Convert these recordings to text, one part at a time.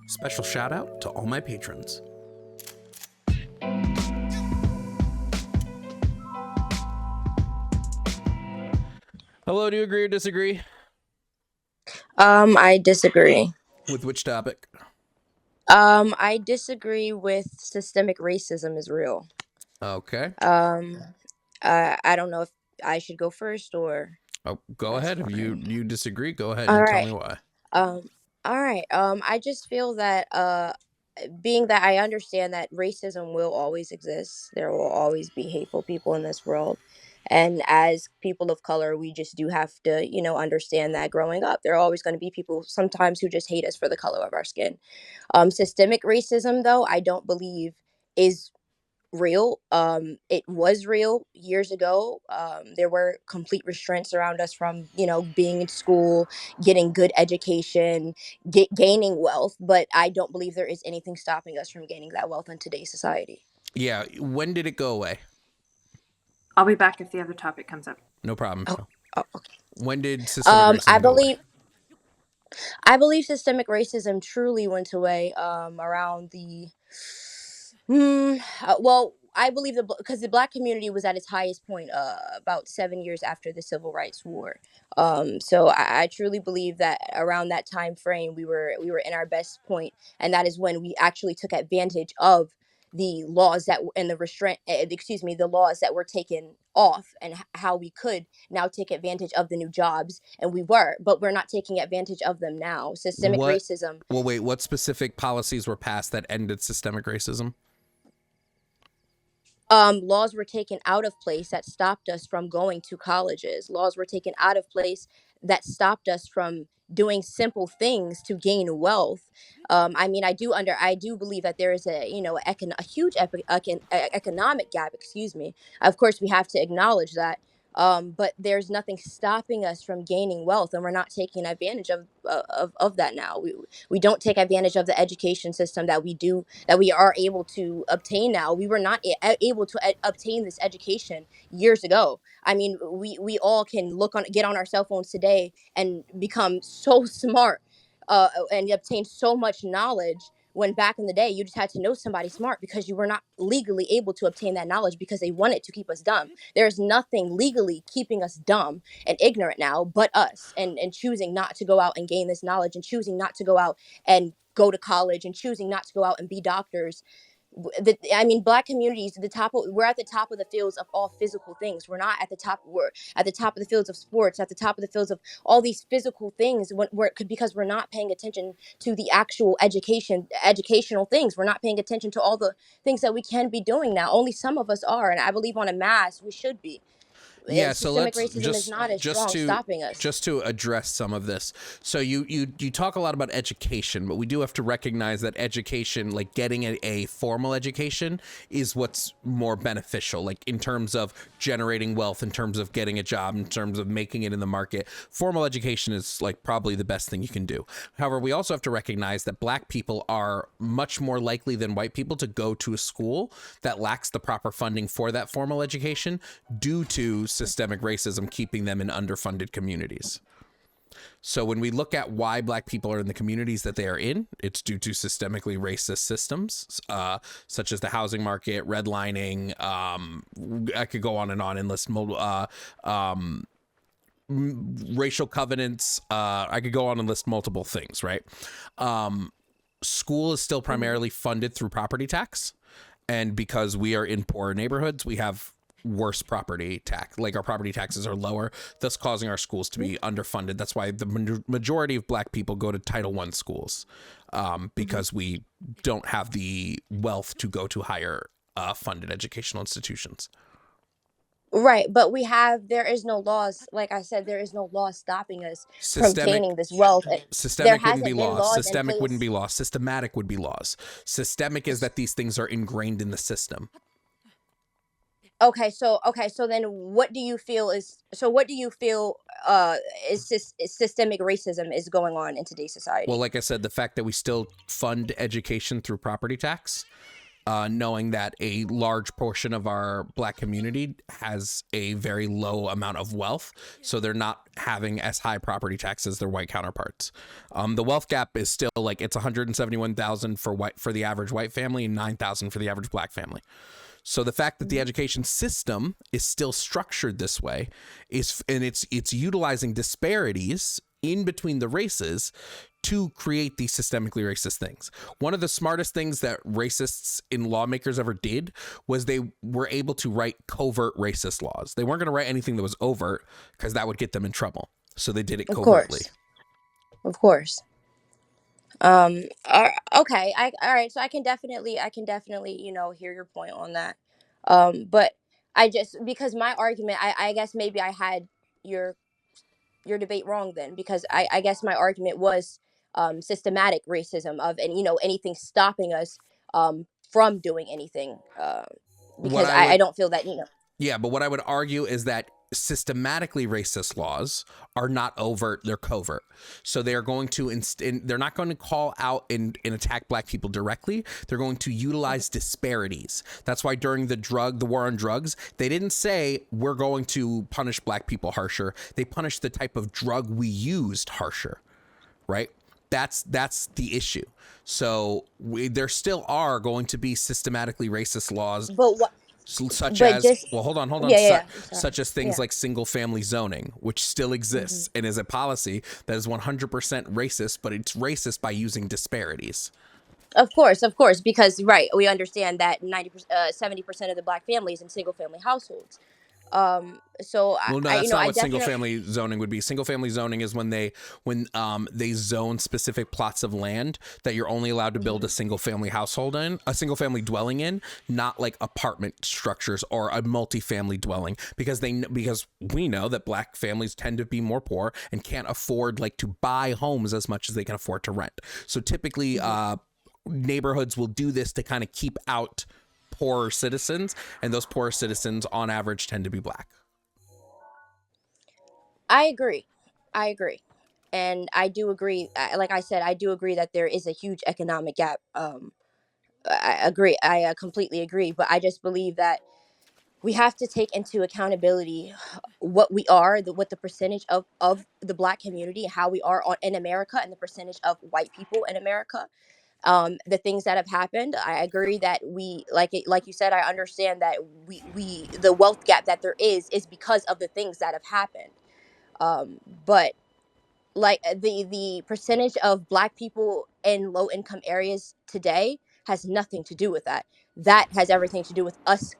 Special shout out to all my patrons. Hello, do you agree or disagree? I disagree. With which topic? I disagree with systemic racism is real. Okay. Um, I don't know if I should go first or Oh, go that's ahead. If you fine. disagree, go ahead. All You tell right. me why. Um, all right. I just feel that being that I understand that racism will always exist, there will always be hateful people in this world. And as people of color, we just do have to, understand that growing up, there are always going to be people sometimes who just hate us for the color of our skin. Systemic racism, though, I don't believe is real. It was real years ago. There were complete restraints around us from, being in school, getting good education, gaining wealth. But I don't believe there is anything stopping us from gaining that wealth in today's society. Yeah, when did it go away? I'll be back if the other topic comes up. No problem. Oh, oh okay. When did systemic I racism go away? believe I believe systemic racism truly went away around the well, I believe because the black community was at its highest point about 7 years after the Civil Rights War. So I truly believe that around that time frame we were in our best point, and that is when we actually took advantage of the laws and the the laws that were taken off, and how we could now take advantage of the new jobs, and but we're not taking advantage of them now. Systemic What? racism. Well, wait. What specific policies were passed that ended systemic racism? Laws were taken out of place that stopped us from going to colleges. Laws were taken out of place that stopped us from doing simple things to gain wealth. I mean, I do believe that there is a huge economic gap. Excuse me. Of course, we have to acknowledge that. But there's nothing stopping us from gaining wealth, and we're not taking advantage of that now. We don't take advantage of the education system that we are able to obtain now. We were not able to obtain this education years ago. I mean, we all can get on our cell phones today and become so smart, and obtain so much knowledge, when back in the day you just had to know somebody smart because you were not legally able to obtain that knowledge because they wanted to keep us dumb. There's nothing legally keeping us dumb and ignorant now but us, and choosing not to go out and gain this knowledge, and choosing not to go out and go to college, and choosing not to go out and be doctors. I mean, black communities, we're at the top of the fields of all physical things. We're not at the top. We're at the top of the fields of sports, at the top of the fields of all these physical things. Because we're not paying attention to the actual educational things. We're not paying attention to all the things that we can be doing now. Only some of us are, and I believe on a mass we should be. Yeah, so Systemic let's racism is not as strong stopping us. just to address some of this. So you talk a lot about education, but we do have to recognize that education, like getting a formal education, is what's more beneficial, like in terms of generating wealth, in terms of getting a job, in terms of making it in the market. Formal education is like probably the best thing you can do. However, we also have to recognize that black people are much more likely than white people to go to a school that lacks the proper funding for that formal education due to systemic racism keeping them in underfunded communities. So when we look at why black people are in the communities that they are in, it's due to systemically racist systems, such as the housing market, redlining. I could go on and list racial covenants. I could go on and list multiple things, right? School is still primarily funded through property tax. And because we are in poorer neighborhoods, we have worse property tax. Like our property taxes are lower, thus causing our schools to be underfunded. That's why the majority of black people go to Title I schools, because we don't have the wealth to go to higher funded educational institutions. Right, but there is no laws. Like I said, there is no law stopping us from Systemic gaining this wealth. There wouldn't be hasn't been laws. laws in Systemic wouldn't place. be laws. Systematic would be laws. Systemic is that these things are ingrained in the system. Okay, so then what do you feel is systemic racism is going on in today's Well, society? like I said, the fact that we still fund education through property tax, knowing that a large portion of our Black community has a very low amount of wealth, so they're not having as high property taxes as their white counterparts. The wealth gap is still like it's 171,000 for the average white family and 9,000 for the average Black family. So the fact that the education system is still structured this way and it's utilizing disparities in between the races to create these systemically racist things. One of the smartest things that racists and lawmakers ever did was they were able to write covert racist laws. They weren't going to write anything that was overt because that would get them in trouble. So they did it covertly. Of course. Okay. All right. So I can definitely, hear your point on that. But I just, because my argument, I guess maybe I had your debate wrong then, because I guess my argument was systematic racism of, and anything stopping us from doing anything, because I don't feel that. Yeah, but what I would argue is that systematically racist laws are not overt, they're covert. So they are going to they're not going to call out and attack Black people directly. They're going to utilize disparities. That's why during the war on drugs, they didn't say we're going to punish Black people harsher. They punished the type of drug we used harsher, right? That's the issue. So there still are going to be systematically racist laws. But what? Such But as just, hold on yeah. such as things like single family zoning, which still exists and is a policy that is 100% racist, but it's racist by using disparities. Of course, because right, we understand that 70% of the Black families in single family households. So Well, no, that's not what single definitely, family zoning would be. Single family zoning is when they zone specific plots of land that you're only allowed to build a single family a single family dwelling in, not like apartment structures or a multi-family dwelling, because we know that Black families tend to be more poor and can't afford to buy homes as much as they can afford to rent. So typically, neighborhoods will do this to kind of keep out poorer citizens, and those poorer citizens on average tend to be Black. I agree. And I do agree, like I said, I do agree that there is a huge economic gap. I agree. I completely agree. But I just believe that we have to take into accountability what we are, what the percentage of the Black community, how we are in America, and the percentage of white people in America. The things that have happened, I agree that we, like you said, I understand that the wealth gap that there is because of the things that have happened. But like the percentage of Black people in low income areas today has nothing to do with that. That has everything to do with us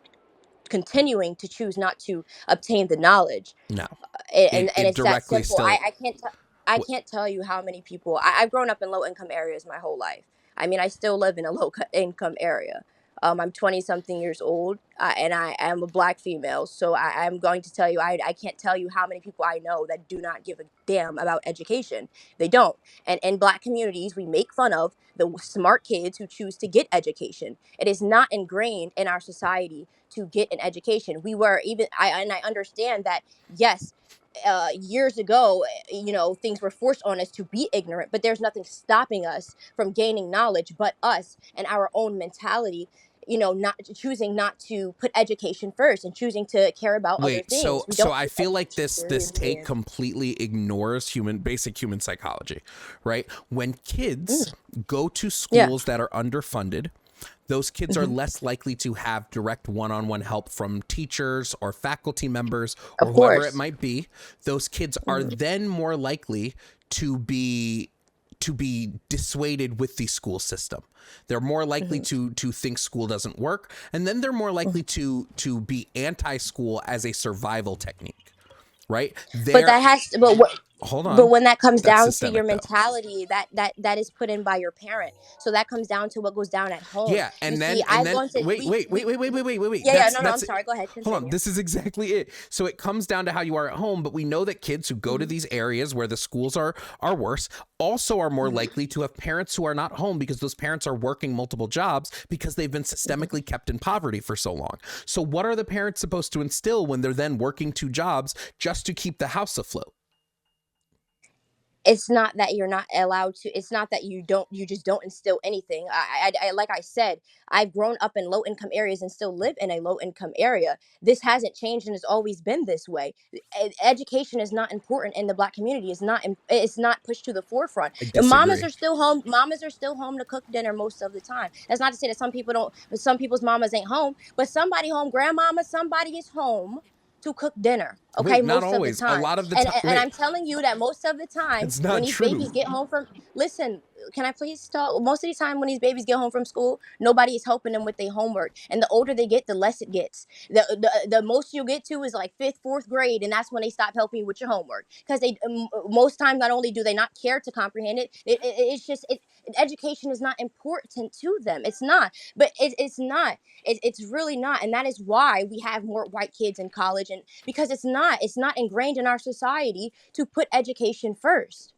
continuing to choose not to obtain the knowledge. No, And it it's that directly simple. still. I can't tell you how many people. I've grown up in low income areas my whole life. I mean, I still live in a income area. I'm 20 something years old, and I am a Black female. So I'm going to tell you, I can't tell you how many people I know that do not give a damn about education. They don't. And in Black communities, we make fun of the smart kids who choose to get education. It is not ingrained in our society to get an education. I understand that, yes, years ago, things were forced on us to be ignorant, but there's nothing stopping us from gaining knowledge but us and our own mentality, not choosing not to put education first and choosing to care about other Wait, things. so I feel like this seriously. take completely ignores basic human psychology, right? When kids go to schools that are underfunded, those kids are less likely to have direct one-on-one help from teachers or faculty members or whoever it might be. Those kids are then more likely to be dissuaded with the school system. They're more likely to think school doesn't work, and then they're more likely to be anti-school as a survival technique, right? Hold on. But when that comes down to your though. mentality, that is put in by your parent. So that comes down to what goes down at home. Yeah, wait. Yeah, no, I'm sorry. Go ahead. Continue. Hold on. This is exactly it. So it comes down to how you are at home, but we know that kids who go to these areas where the schools are worse also are more likely to have parents who are not home because those parents are working multiple jobs because they've been systemically kept in poverty for so long. So what are the parents supposed to instill when they're then working two jobs just to keep the house afloat? It's not that you're not allowed to, it's not that you just don't instill anything. Like I said, I've grown up in low income areas and still live in a low income area. This hasn't changed and it's always been this way. Education is not important in the Black community. It's not pushed to the forefront. I And mamas disagree. are still home, mamas are still home to cook dinner most of the time. That's not to say that some people's mamas ain't home, but somebody home, grandmama, somebody is home to cook dinner, okay, Wait, not most of the always. A time. lot of the and time. and Wait, I'm telling you that most of the time it's when not these true. babies get home from, listen, can I please talk? Most of the time when these babies get home from school, nobody is helping them with their homework, and the older they get, the less it gets. The most you get to is like fifth, fourth grade, and that's when they stop helping you with your homework, because they most times not only do they not care to comprehend it's just education is not important to them. It's not, but it's not. It's really not, and that is why we have more white kids in college, and because it's not ingrained in our society to put education first.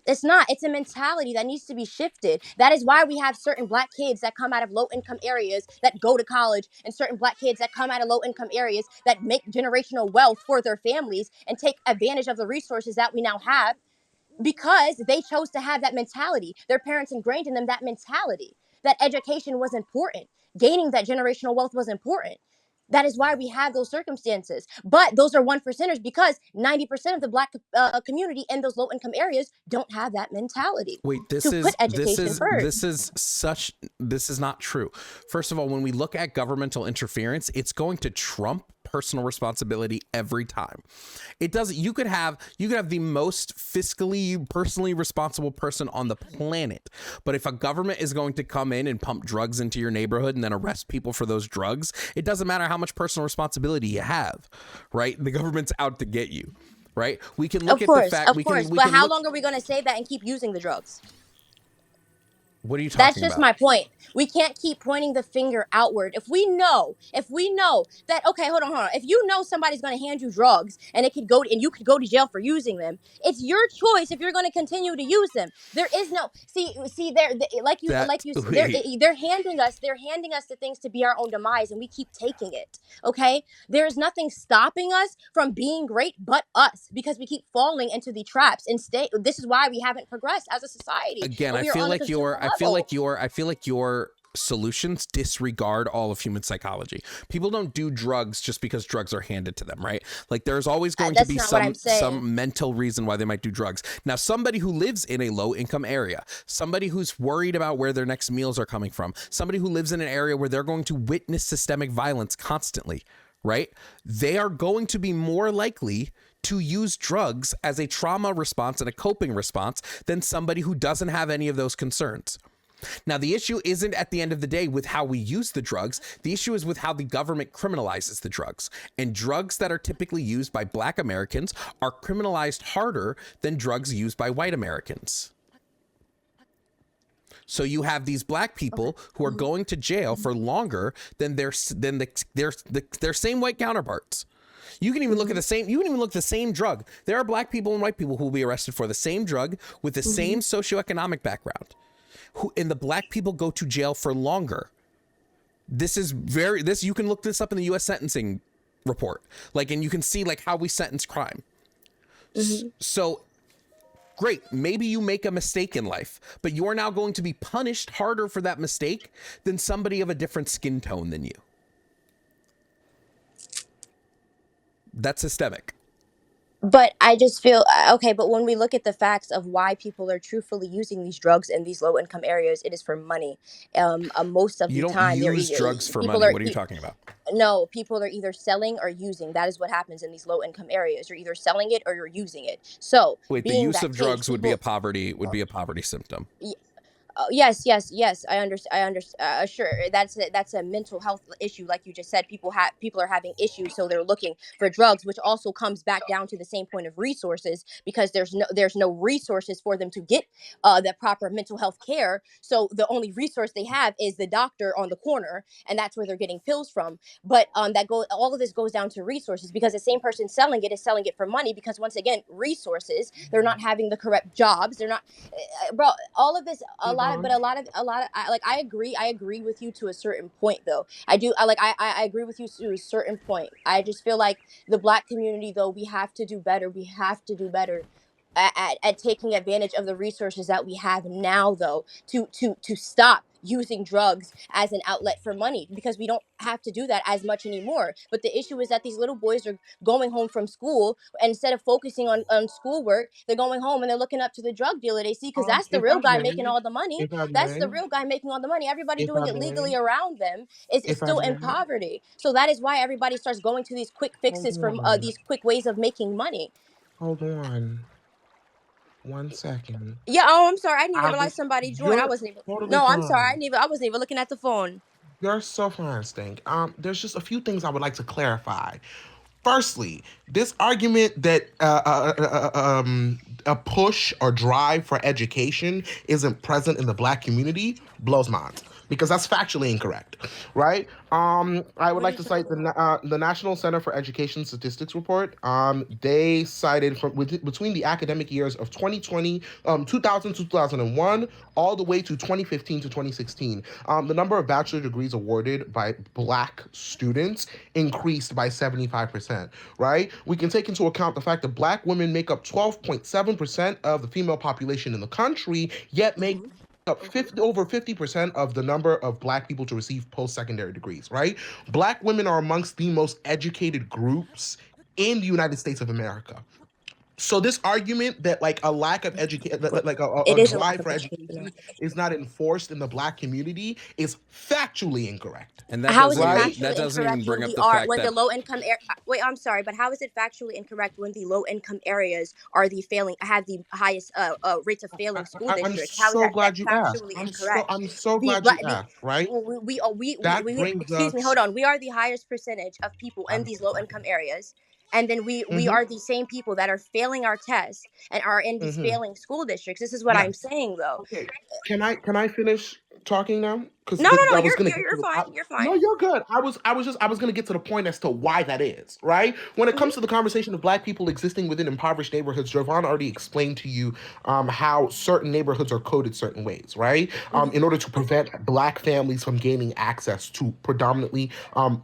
It's not. It's a mentality that needs to be shifted. That is why we have certain Black kids that come out of low income areas that go to college, and certain Black kids that come out of low income areas that make generational wealth for their families and take advantage of the resources that we now have, because they chose to have that mentality. Their parents ingrained in them that mentality, that education was important. Gaining that generational wealth was important. That is why we have those circumstances. But those are one percenters, because 90% of the Black community in those low income areas don't have that mentality Wait, to put education first. this is not true. First of all, when we look at governmental interference, it's going to trump personal responsibility every time. It doesn't. You could have the most fiscally, personally responsible person on the planet, but if a government is going to come in and pump drugs into your neighborhood and then arrest people for those drugs, it doesn't matter how much personal responsibility you have, right? The government's out to get you. Right? We can look Of at the course, fact of we can course. we But can how look. long are we going to say that and keep using the drugs? What are you That's talking just about? my point. We can't keep pointing the finger outward. If we know that, okay, hold on. If you know somebody's going to hand you drugs and you could go to jail for using them, it's your choice if you're going to continue to use them. There is no, see there, That they're wait, they're handing us the things to be our own demise, and we keep taking it. Okay, there's nothing stopping us from being great but us, because we keep falling into the traps and stay. This is why we haven't progressed as a society, again, and I we are feel on the like consumer your I feel level. like your I feel like your solutions disregard all of human psychology. People don't do drugs just because drugs are handed to them, right? Like there's always going to That's be not what I'm saying. some mental reason why they might do drugs. Now, somebody who lives in a low income area, somebody who's worried about where their next meals are coming from, somebody who lives in an area where they're going to witness systemic violence constantly, right? They are going to be more likely to use drugs as a trauma response and a coping response than somebody who doesn't have any of those concerns. Now, the issue isn't at the end of the day with how we use the drugs. The issue is with how the government criminalizes the drugs. And drugs that are typically used by Black Americans are criminalized harder than drugs used by white Americans. So you have these Black Okay. people who are going to jail for longer than their same white counterparts. You can even look at Mm-hmm. the same. You can even look at the same drug. There are Black people and white people who will be arrested for the same drug with the Mm-hmm. same socioeconomic background. And the Black people go to jail for longer. You can look this up in the U.S. sentencing report, and you can see how we sentence crime. Mm-hmm. So great, maybe you make a mistake in life, but you are now going to be punished harder for that mistake than somebody of a different skin tone than you. That's systemic. But I just feel okay. But when we look at the facts of why people are truthfully using these drugs in these low income areas, it is for money. Most of You the don't time, use drugs for people money. are What are you talking about? no, people are either selling or using. That is what happens in these low income areas. You're either selling it or you're using it. So, Wait, the being use that of case, drugs would be a people. poverty symptom. Yes. I understand. Sure. That's a mental health issue, like you just said. People are having issues, so they're looking for drugs, which also comes back down to the same point of resources, because there's no resources for them to get the proper mental health care. So the only resource they have is the doctor on the corner, and that's where they're getting pills from. But all of this goes down to resources, because the same person selling it is selling it for money, because once again, resources. They're not having the correct jobs. They're not, bro. All of this, Yvonne. I agree with you to a certain point, though. I agree with you to a certain point. I just feel like the Black community, though, we have to do better. We have to do better. at taking advantage of the resources that we have now, though, to stop using drugs as an outlet for money, because we don't have to do that as much anymore. But the issue is that these little boys are going home from school, and instead of focusing on schoolwork, they're going home and they're looking up to the drug dealer they see, because that's the If real I guy making may, all the money. if I That's may, the real guy making all the money. Everybody if I doing it may, legally around them is if I still in may, poverty. So that is why everybody starts going to these quick hold fixes from on, these quick ways of making money. hold on, 1 second. Yeah. Oh, I'm sorry. I didn't even I realize was, somebody joined. I you're wasn't even. totally No, I'm sorry. fine. I wasn't even looking at the phone. You're so fine, Stink. There's just a few things I would like to clarify. Firstly, this argument that a push or drive for education isn't present in the Black community blows minds, because that's factually incorrect, right? I would What are like you to talking cite about? the National Center for Education Statistics report. They cited between the academic years of 2020, 2000 to 2001, all the way to 2015 to 2016. The number of bachelor degrees awarded by Black students increased by 75%, right? We can take into account the fact that Black women make up 12.7% of the female population in the country, yet make Mhm. up over 50% of the number of Black people to receive post-secondary degrees, right? Black women are amongst the most educated groups in the United States of America. So this argument that like a lack of education, like It a is a lack drive of for education. education is not enforced in the Black community is factually incorrect, And How is it right? that factually doesn't even incorrect when bring up the fact when the that low income wait, I'm sorry, but how is it factually incorrect when the low income areas are the failing have the highest rates of failing school I'm districts? How is so glad that you asked. factually incorrect? I'm so The glad you asked, right? That we brings excuse me, us. hold on. We are the highest percentage of people in I'm these so low income sorry. areas. And then we Mm-hmm. are the same people that are failing our tests and are in these Mm-hmm. failing school districts. This is what I'm Yes. saying, though. Okay. Can I finish talking now? Because No, no, no. I was gonna get You're to fine. You're no, fine. you're good. I was gonna get to the point as to why that is, right? When it Hmm. comes to the conversation of Black people existing within impoverished neighborhoods, Jovan already explained to you how certain neighborhoods are coded certain ways, right? Hmm. In order to prevent Black families from gaining access to predominantly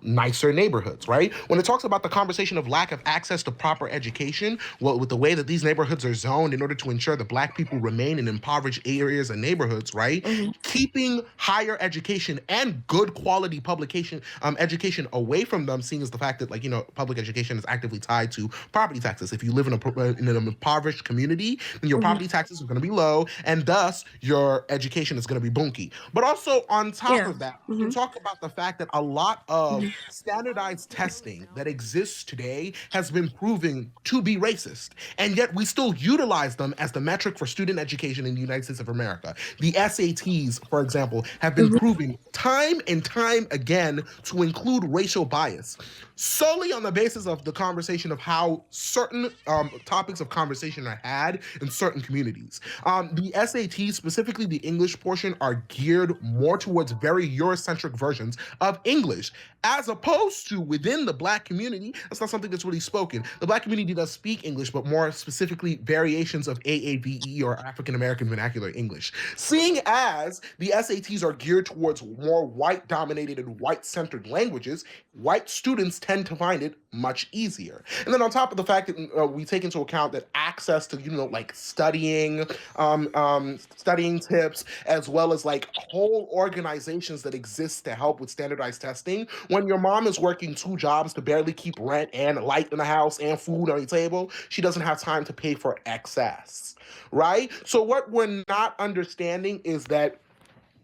nicer neighborhoods, right? When it talks about the conversation of lack of access to proper education, well, with the way that these neighborhoods are zoned in order to ensure that Black people remain in impoverished areas and neighborhoods, right? Hmm. Keeping higher education and good quality publication education away from them, seeing as the fact that, like, public education is actively tied to property taxes. If you live in an impoverished community, then your Hmm. property taxes are going to be low, and thus your education is going to be bunky. But also on top Yeah. of that, we can Hmm. talk about the fact that a lot of standardized testing that exists today has been proven to be racist, and yet we still utilize them as the metric for student education in the United States of America. The SATs, for example, have been Hmm. proven time and time again to include racial bias, solely on the basis of the conversation of how certain topics of conversation are had in certain communities. The SATs, specifically the English portion, are geared more towards very Eurocentric versions of English, as opposed to within the Black community. That's not something that's really spoken. The Black community does speak English, but more specifically variations of AAVE, or African American Vernacular English. Seeing as the SATs are geared towards more white dominated and white centered languages, white students tend to find it much easier. And then on top of the fact that we take into account that access to, like studying tips, as well as like whole organizations that exist to help with standardized testing, when your mom is working two jobs to barely keep rent and light in the house and food on your table, she doesn't have time to pay for excess, right? So what we're not understanding is that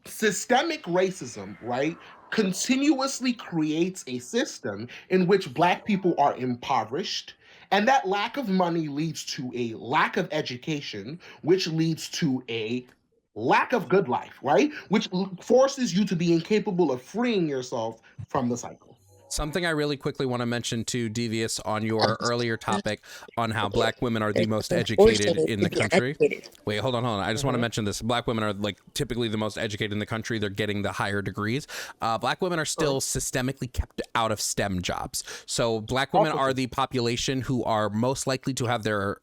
systemic racism, right, continuously creates a system in which Black people are impoverished. And that lack of money leads to a lack of education, which leads to a lack of good life, right? Which forces you to be incapable of freeing yourself from the cycle. something I really quickly want to mention to Devious on your earlier topic on how Black women are the There's most nothing forcing educated you in to the be country. uneducated. Wait, hold on. I just want to Mm-hmm. mention this. Black women are like typically the most educated in the country. They're getting the higher degrees. Black women are still systemically kept out of STEM jobs. So Black women Also are true. the population who are most likely to have their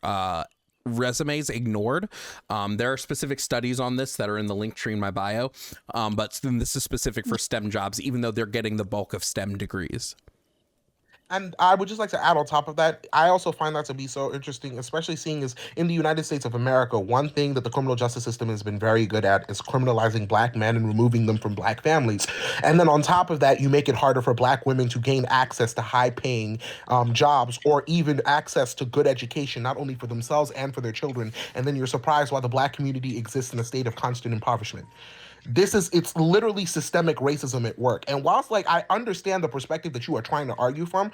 resumes ignored. There are specific studies on this that are in the link tree in my bio. But this is specific for STEM jobs, even though they're getting the bulk of STEM degrees. And I would just like to add on top of that, I also find that to be so interesting, especially seeing as in the United States of America, one thing that the criminal justice system has been very good at is criminalizing black men and removing them from black families. And then on top of that, you make it harder for black women to gain access to high paying jobs or even access to good education, not only for themselves and for their children. And then you're surprised why the black community exists in a state of constant impoverishment. It's literally systemic racism at work. And whilst like I understand the perspective that you are trying to argue from,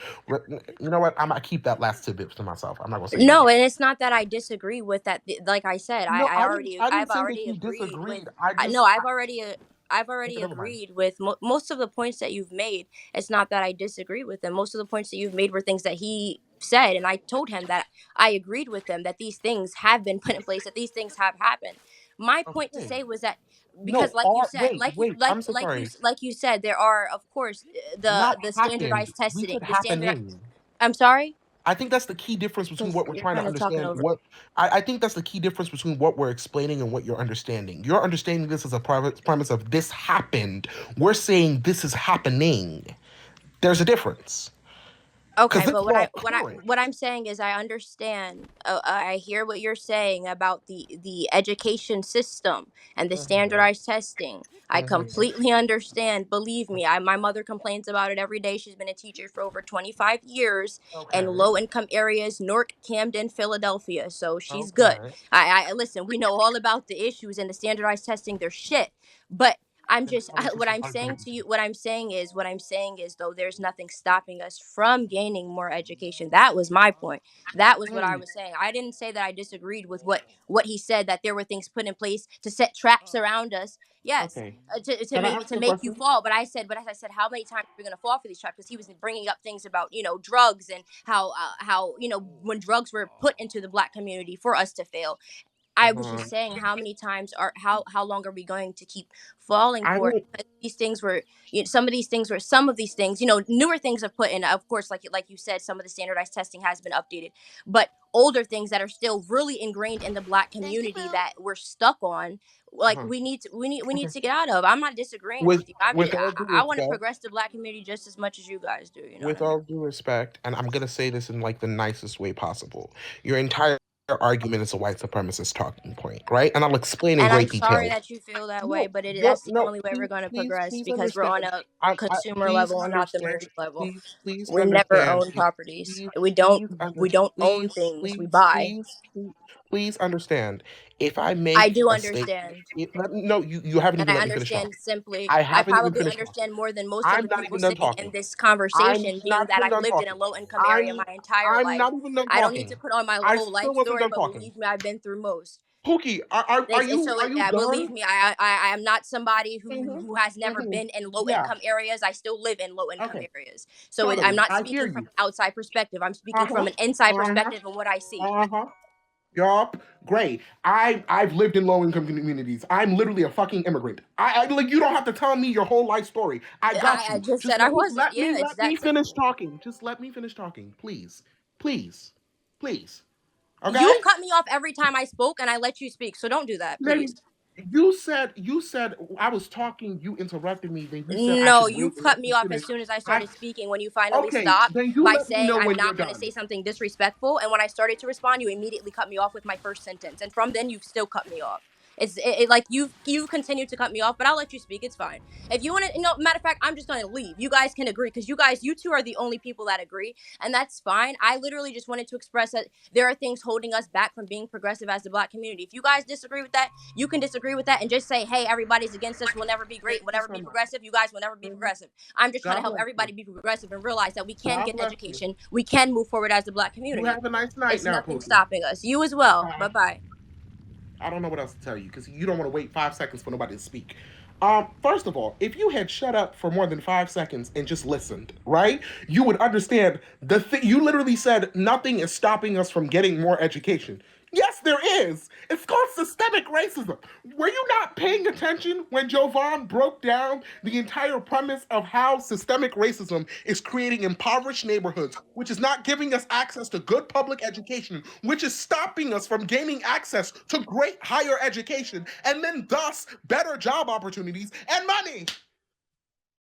you know what? I'm gonna keep that last tidbit to myself. I'm not gonna say it No, again. and it's not that I disagree with that. Like I said, No, I I've didn't say that already you agreed with. disagreed. I No, just I've okay, already never mind. agreed with most of the points that you've made. It's not that I disagree with them. Most of the points that you've made were things that he said, and I told him that I agreed with them, that these things have been put in place, that these things have happened. My point to Okay. say was that, because No, like you all said, wait, wait. I'm so sorry. like you said, there are, of course, Not the happened. standardized We testing, said happening. I'm sorry, I think that's the key difference between because what we're you're trying to kind of talking understand. over. I think that's the key difference between what we're explaining and what you're understanding. You're understanding this as a private premise of this happened. We're saying this is happening. There's a difference because Okay, this but is all current. what I'm saying is I understand. I hear what you're saying about the education system and the Mhm, standardized testing. I mhm. completely understand. Believe me, my mother complains about it every day. She's been a teacher for over 25 years in Okay, low income areas, Newark, Camden, Philadelphia. So she's good. okay. I listen. We know all about the issues and the standardized testing. They're shit, but I'm Then just I was what just I'm saying arguing. to you. What I'm saying is though, there's nothing stopping us from gaining more education. That was my point. That was what I Mm, was saying. I didn't say that I disagreed with what he said, that there were things put in place to set traps around us. Yes, okay. to Can I maybe ask to you a make you question? fall. But as I said, how many times are we gonna fall for these traps? Because he was bringing up things about drugs and how when drugs were put into the black community for us to fail. I was Uh-huh. just saying, how many times are how long are we going to keep falling I for it? don't. Because these things were, some of these things, newer things have put in. Of course, like you said, some of the standardized testing has been updated, but older things that are still really ingrained in the black community that we're stuck on, like Uh-huh. we need Okay. to get out of. I'm not disagreeing with you. With all due I want to respect. progress the black community just as much as you guys do. You know what With I mean? all due respect, and I'm gonna say this in like the nicest way possible, your entire argument is a white supremacist talking point, right? And I'll explain in And I'm great sorry detail. that you feel that way, No, but you're that's the no. only way we're going to Please, progress, please because we're on understand. a I consumer please level and not the understand. merge level. Please We never understand. own properties. Please, We don't own please, things. We please, buy. please, please, please understand. If I I make do a statement, understand. no, you haven't And even I let me finish understand talking. simply, I I haven't even probably finished talking. understand more than most of I'm the not people even done sitting in talking. this I'm conversation, being not that even I've done lived in a talking. low income area I'm my entire I'm life. not even done I don't need to talking. put on my I whole life still wasn't story, done but talking. believe me, I've been through most. Pookie, So are you believe done? me, I am not somebody Mm-hmm. who has never Mm-hmm. been in low Yeah. income areas. I still live in low income Okay. areas. So I'm Totally. not I hear speaking from you. an outside perspective. I'm speaking Uh-huh. from an inside Uh-huh. perspective and what I see. Uh-huh. Yup. Great. I've lived in low income communities. I'm literally a fucking immigrant. I like you don't have to tell me your whole life story. I got I you. just Just said I wasn't. Yeah, it's let me that simple. finish talking. Just let me finish talking, please. Please. Please. Okay? You cut me off every time I spoke, and I let you speak. So don't do that, Then please. you said I was talking, you interrupted me, then you said I No, should you wait and let cut me you off as finish. soon as I I started speaking. When you finally okay, stopped then you by let me saying know I'm when you're not going to say done. something disrespectful, and when I started to respond, you immediately cut me off with my first sentence, and from then you've still cut me off. Like you continue to cut me off, but I'll let you speak. It's fine. If you want to, matter of fact, I'm just going to leave. You guys can agree, because you two are the only people that agree, and that's fine. I literally just wanted to express that there are things holding us back from being progressive as the black community. If you guys disagree with that, you can disagree with that and just say, hey, everybody's against us. We'll never be great. Thank We'll you never so be much. progressive. You guys will never be Mhm. progressive. I'm just trying to God help bless you. everybody be progressive and realize that we can God get bless you. education. We can move forward as the black You community. have a nice night It's now, nothing Pookie. stopping us. You as well. Uh, Bye bye. I don't know what else to tell you because you don't want to wait 5 seconds for nobody to speak. First of all, if you had shut up for more than 5 seconds and just listened, right, you would understand the thing. You literally said nothing is stopping us from getting more education. Yes, there is. It's called systemic racism. Were you not paying attention when Jovan broke down the entire premise of how systemic racism is creating impoverished neighborhoods, which is not giving us access to good public education, which is stopping us from gaining access to great higher education, and then thus better job opportunities and money?